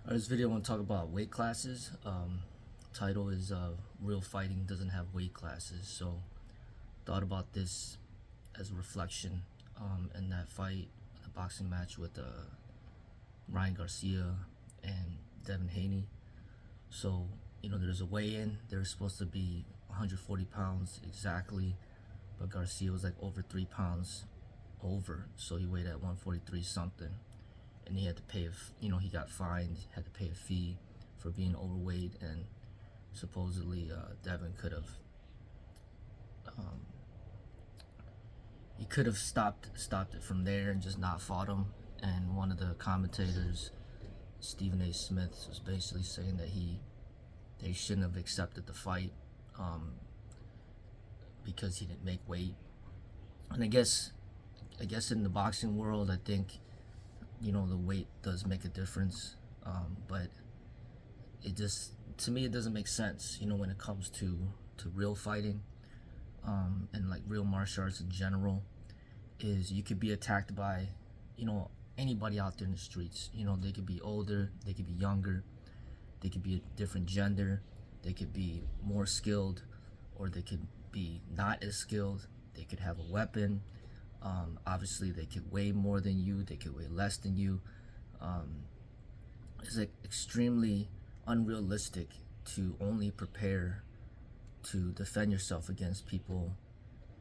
This video I want to talk about weight classes. Title is Real Fighting Doesn't Have Weight Classes. So thought about this as a reflection in that fight, the boxing match with Ryan Garcia and Devin Haney. So, there's a weigh-in. They were supposed to be 140 pounds exactly, but Garcia was like over 3 pounds over. So he weighed at 143 something. And he had to pay, he got fined, had to pay a fee for being overweight, and supposedly Devin could have, he could have stopped it from there and just not fought him. And one of the commentators, Stephen A. Smith, was basically saying that they shouldn't have accepted the fight because he didn't make weight. And I guess in the boxing world, I think the weight does make a difference, but it just, to me, it doesn't make sense, when it comes to real fighting, and like real martial arts in general. Is you could be attacked by, anybody out there in the streets. They could be older, they could be younger, they could be a different gender, they could be more skilled, or they could be not as skilled. They could have a weapon. Obviously, they could weigh more than you, they could weigh less than you. It's like extremely unrealistic to only prepare to defend yourself against people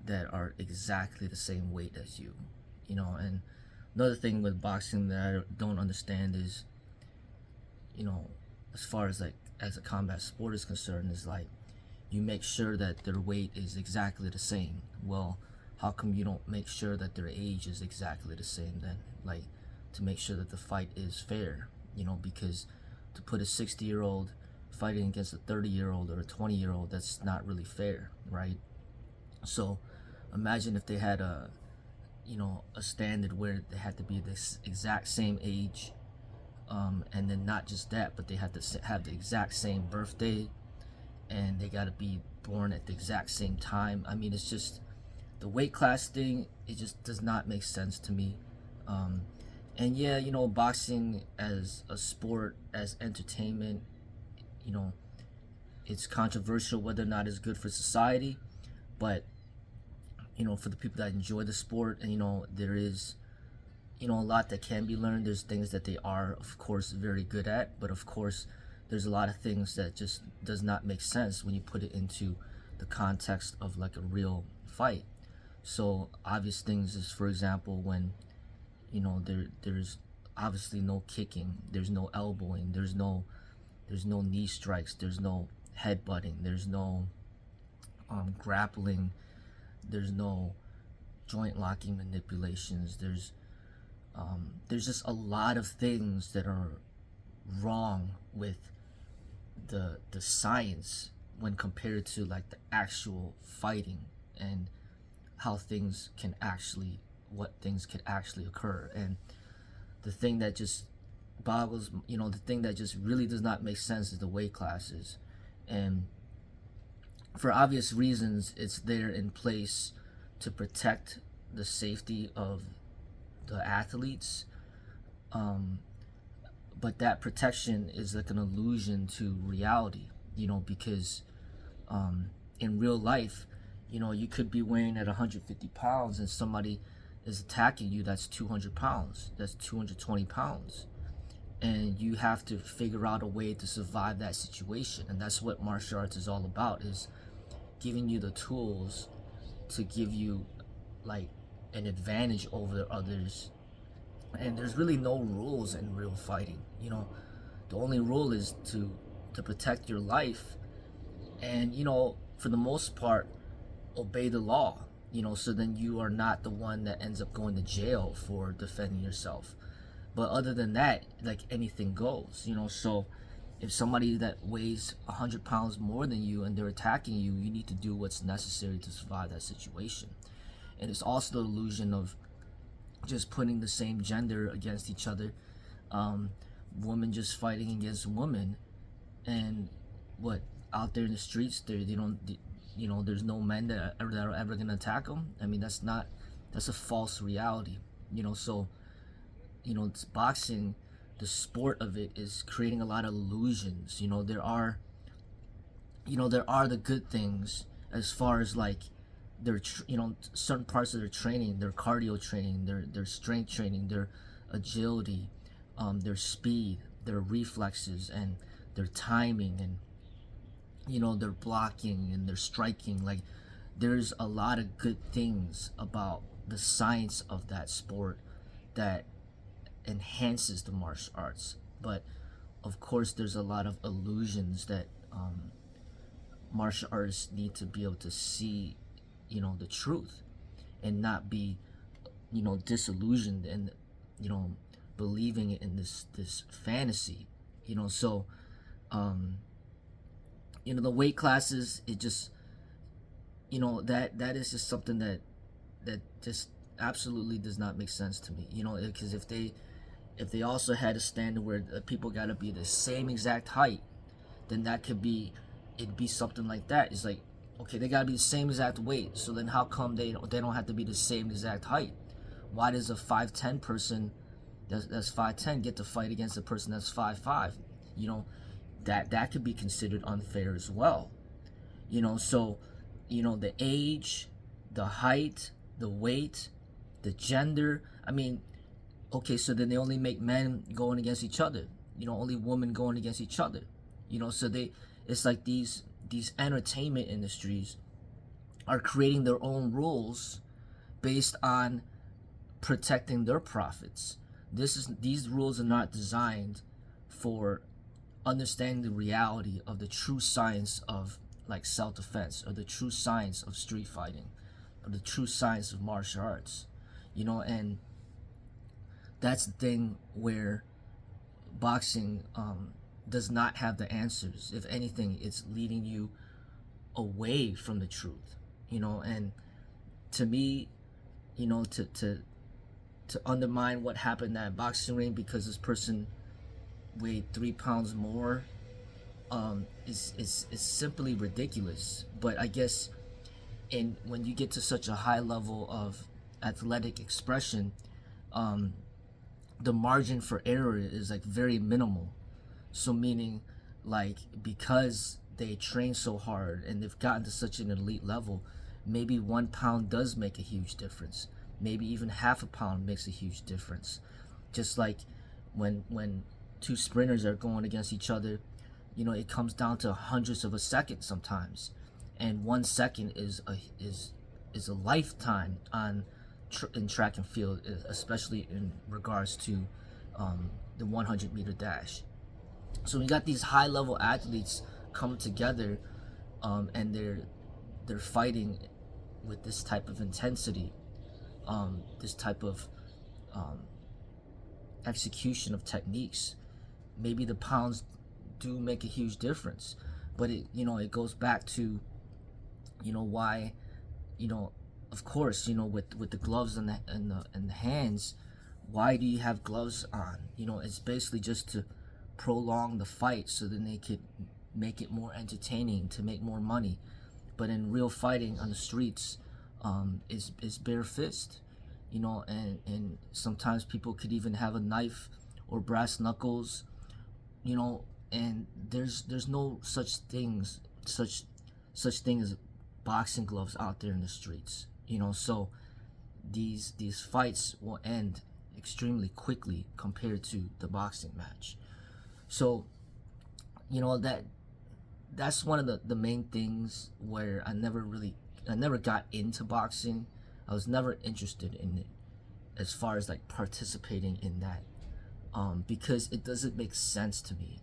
that are exactly the same weight as you. And another thing with boxing that I don't understand is, as far as like as a combat sport is concerned, is like you make sure that their weight is exactly the same. Well, how come you don't make sure that their age is exactly the same then? Like, to make sure that the fight is fair, because to put a 60-year-old fighting against a 30-year-old or a 20-year-old, that's not really fair, right? So imagine if they had a standard where they had to be this exact same age, and then not just that, but they had to have the exact same birthday, and they got to be born at the exact same time. I mean, it's just, the weight class thing, it just does not make sense to me. And yeah, boxing as a sport, as entertainment, it's controversial whether or not it's good for society. But for the people that enjoy the sport, and there is a lot that can be learned. There's things that they are, of course, very good at, but of course there's a lot of things that just does not make sense when you put it into the context of like a real fight. So obvious things is, for example, when there's obviously no kicking, there's no elbowing, there's no knee strikes, there's no headbutting, there's no grappling, there's no joint locking manipulations. There's just a lot of things that are wrong with the science when compared to like the actual fighting, and how things can actually, what things can actually occur. And the thing that just boggles, the thing that just really does not make sense is the weight classes. And for obvious reasons, it's there in place to protect the safety of the athletes, but that protection is like an illusion to reality, because in real life, you could be weighing at 150 pounds and somebody is attacking you that's 200 pounds, that's 220 pounds. And you have to figure out a way to survive that situation. And that's what martial arts is all about, is giving you the tools to give you like an advantage over others. And there's really no rules in real fighting. The only rule is to protect your life, and for the most part, obey the law, so then you are not the one that ends up going to jail for defending yourself. But other than that, like, anything goes, so if somebody that weighs 100 pounds more than you and they're attacking you, you need to do what's necessary to survive that situation. And it's also the illusion of just putting the same gender against each other, women just fighting against women, and what, out there in the streets, they don't, there's no men that are ever gonna attack them. I mean, that's a false reality. So it's boxing the sport of it is creating a lot of illusions. There are, there are the good things as far as like their certain parts of their training, their cardio training, their strength training, their agility, their speed, their reflexes, and their timing, and their blocking and their striking. Like, there's a lot of good things about the science of that sport that enhances the martial arts. But of course, there's a lot of illusions that martial artists need to be able to see, the truth, and not be, disillusioned, and believing in this fantasy. So the weight classes, it just, that is just something that just absolutely does not make sense to me. Because if they also had a standard where people got to be the same exact height, then it'd be something like that. It's like, okay, they got to be the same exact weight, so then how come they don't have to be the same exact height? Why does a 5'10" person that's 5'10" get to fight against a person that's 5'5"? That could be considered unfair as well. So the age, the height, the weight, the gender. I mean, okay, so then they only make men going against each other. Only women going against each other. So it's like these entertainment industries are creating their own rules based on protecting their profits. These rules are not designed for understanding the reality of the true science of like self-defense, or the true science of street fighting, or the true science of martial arts. And that's the thing where boxing does not have the answers. If anything, it's leading you away from the truth. And to me, to undermine what happened in that boxing ring because this person weighed 3 pounds more, is simply ridiculous. But I guess when you get to such a high level of athletic expression, the margin for error is like very minimal. So meaning, like, because they train so hard and they've gotten to such an elite level, maybe 1 pound does make a huge difference. Maybe even half a pound makes a huge difference. Just like when two sprinters are going against each other, it comes down to hundredths of a second sometimes, and 1 second is a lifetime in track and field, especially in regards to the 100-meter dash. So we got these high-level athletes come together, and they're fighting with this type of intensity, this type of execution of techniques. Maybe the pounds do make a huge difference, but it goes back to why, of course, with the gloves and the hands. Why do you have gloves on? It's basically just to prolong the fight, so then they could make it more entertaining, to make more money. But in real fighting on the streets, is bare fist, and sometimes people could even have a knife or brass knuckles, and there's no such thing as boxing gloves out there in the streets. So these fights will end extremely quickly compared to the boxing match. So that's one of the main things where I never got into boxing. I was never interested in it as far as like participating in that, because it doesn't make sense to me.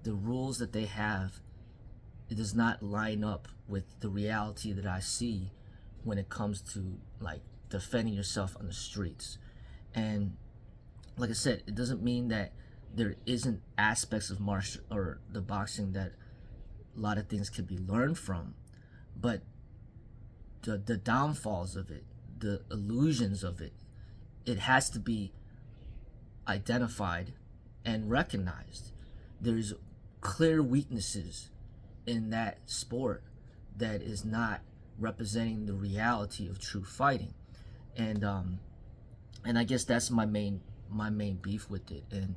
The rules that they have, it does not line up with the reality that I see when it comes to like defending yourself on the streets. And like I said, it doesn't mean that there isn't aspects of martial or the boxing that a lot of things could be learned from, but the downfalls of it, the illusions of it, it has to be identified and recognized. There's clear weaknesses in that sport that is not representing the reality of true fighting. And I guess that's my main my main beef with it. And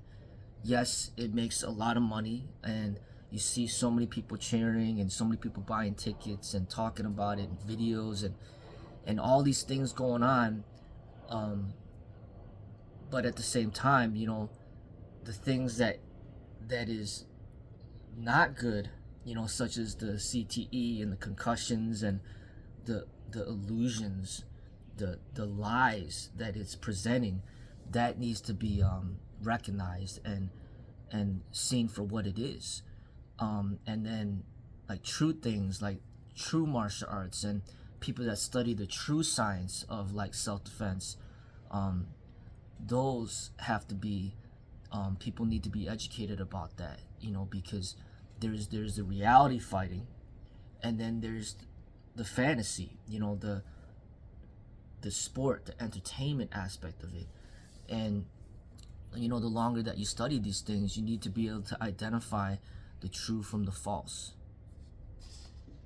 yes, it makes a lot of money, and you see so many people cheering and so many people buying tickets and talking about it and videos and all these things going on. um, but at the same time, you know, the things that is not good, you know, such as the CTE and the concussions and the illusions, the lies that it's presenting, that needs to be recognized and seen for what it is. And then like true things like true martial arts and people that study the true science of like self-defense, um, those have to be, people need to be educated about that, you know, because there's the reality fighting, and then there's the fantasy, you know, the sport, the entertainment aspect of it. And you know, the longer that you study these things, you need to be able to identify the true from the false.